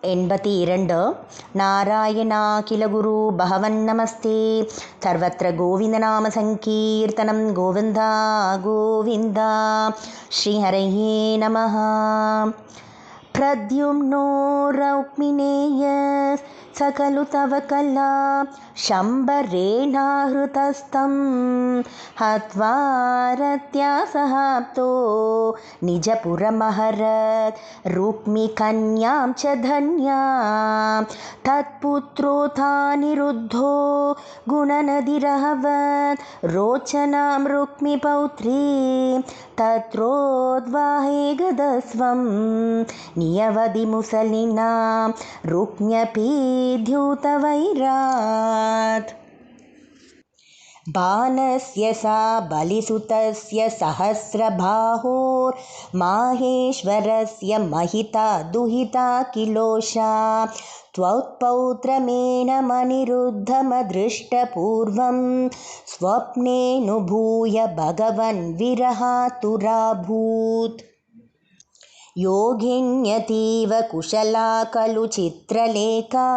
82 నారాయణాఖిలగురు భగవన్నమస్తే సర్వత్ర గోవిందనామసంకీర్తనం గోవింద గోవింద శ్రీహరయే నమః. ప్రద్యుమ్నో రౌక్మిణేయస్ సకలు తవ కళా శంబరేణాహృతస్థం హత్వా రత్యాసహాప్తో నిజపురమహరత్ రుక్మికన్యాం చ ధన్యాం తత్పుత్రోథానిరుద్ధో గుణనదిరహవత్ రోచనాం రుక్మిపౌత్రీ తత్రోద్వాహే గదస్వం నియవది ముసలినాం రుక్మ్యపి ద్యూతవైరాత్. బాణస్య సా బలిసుతస్య సహస్రబాహోర్ మాహేశ్వరస్య మహితా దుహితా కిలోషా త్వత్పౌత్రమేనమనిరుద్ధమదృష్టపూర్వం స్వప్నేనుభూయ భగవన్ విరహాతురాభూత్. योगिन्यतीव कुशला खलु चित्रलेखा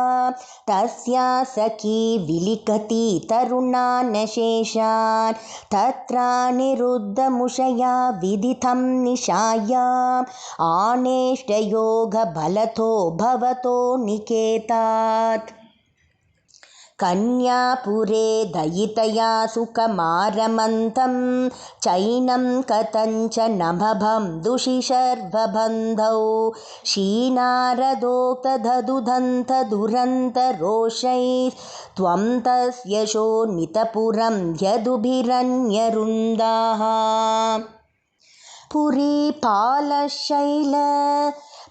तस्या सखी विलिखति तरुणानशेषान् तत्रानिरुद्धमुषया विदितं निशायाम् आनेष्टयोगबलतो भवतो निकेतात्. कन्यापुरे दयितया सुखमारमन्तं चैनं कथञ्चनमभं दुषिशर्वबन्धौ शीनारदोक्तदुदन्तदुरन्तरोषैस्त्वं तस्य शोणितपुरं यदुभिरन्यरुन्दाः. पुरीपालशैल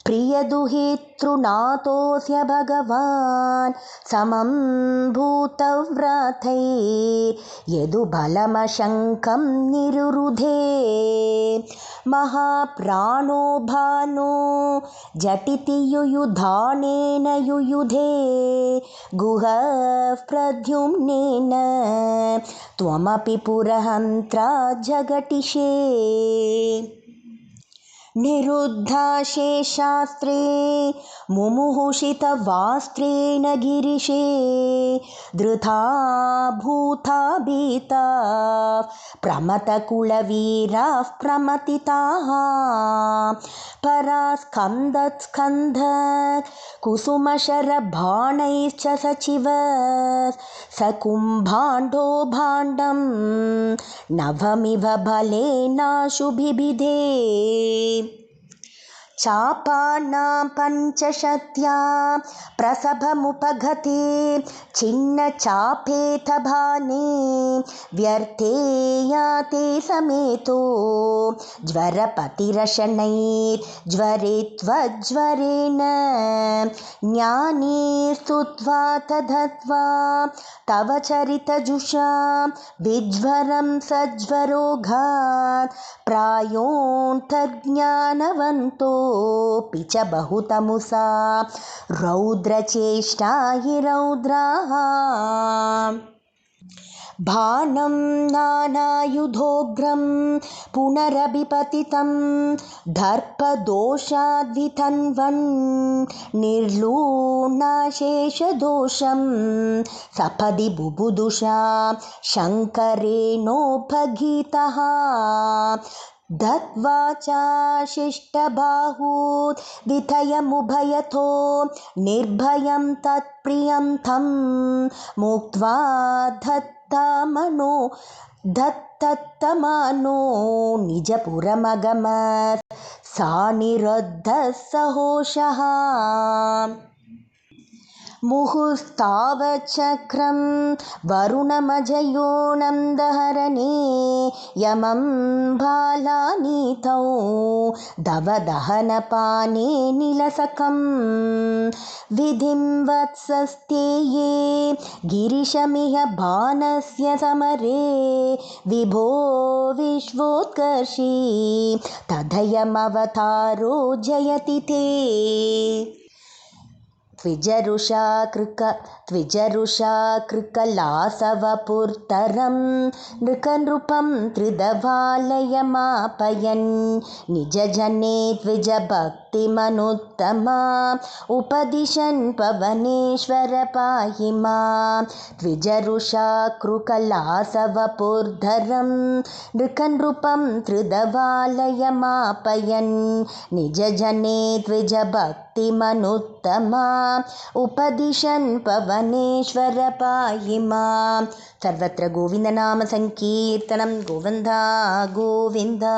प्रियदुहितृनाथोऽस्य भगवान् समं भूतव्रातैर्यदुबलमशङ्कं निरुरुधे महाप्राणो भानो झटिति युयुधानेन युयुधे गुहः प्रद्युम्नेन त्वमपि पुरहन्त्रा जगटिषे. निरुद्धाशेषास्त्रे मुमुहुषितवास्त्रेण गिरिशे धृता भूता भीता प्रमथकुलवीराः प्रमथिताः परास्कन्दत्स्कन्ध कुसुमशरबाणैश्च सचिव सकुम्भाण्डो भाण्डं नवमिव बलेनाशुभिभिधे. चापानां पञ्चशत्यां प्रसभमुपगते छिन्नचापेतभाने व्यर्थे याते समेतो ज्वरपतिरशनैर्ज्वरेत्वज्वरेण ज्ञानीस्तुत्वा तदत्वा तव चरितजुषां विज्वरं सज्वरोघात् प्रायोऽन्तर्ज्ञानवन्तोऽपि च बहुतमुसा रौद्रचेष्टा हि रौद्राः. बाणं नानायुधोग्रं पुनरभिपतितं दर्पदोषाद्वितन्वन् निर्लूनाशेषदोषं सपदि बुबुदुषा शङ्करेणोपगीतः. दत्वा चाशिष्टबाहुत् विथयमुभयतो निर्भयं तत्प्रियं तं मुक्त्वा दत्तमानो निजपुरमगमत् सा निरुद्धः सहोषः. मुहुस्तावच्चक्रं वरुणमजयो नन्दहरणे यमं बालानीतौ दवदहनपाने निलसकं विधिं वत्सस्तेये गिरिशमिह बाणस्य समरे विभो विश्वोत्कर्षी तदयमवतारो जयति ते. त्विजरुषा कृकलासवपुर्तरं नृकनृपं त्रिदवालयमापयन् निजजने द्विजभक् भक्तिमनुत्तमा उपदिशन् पवनेश्वर पाहि मां द्विजरुषा कृकलासवपुर्धरं नृकनृपं त्रिदवालयमापयन् निजजने द्विजभक्तिमनुत्तमा उपदिशन् पवनेश्वर पाहि मां सर्वत्र गोविन्दनाम संकीर्तनं गोविन्दा गोविन्दा।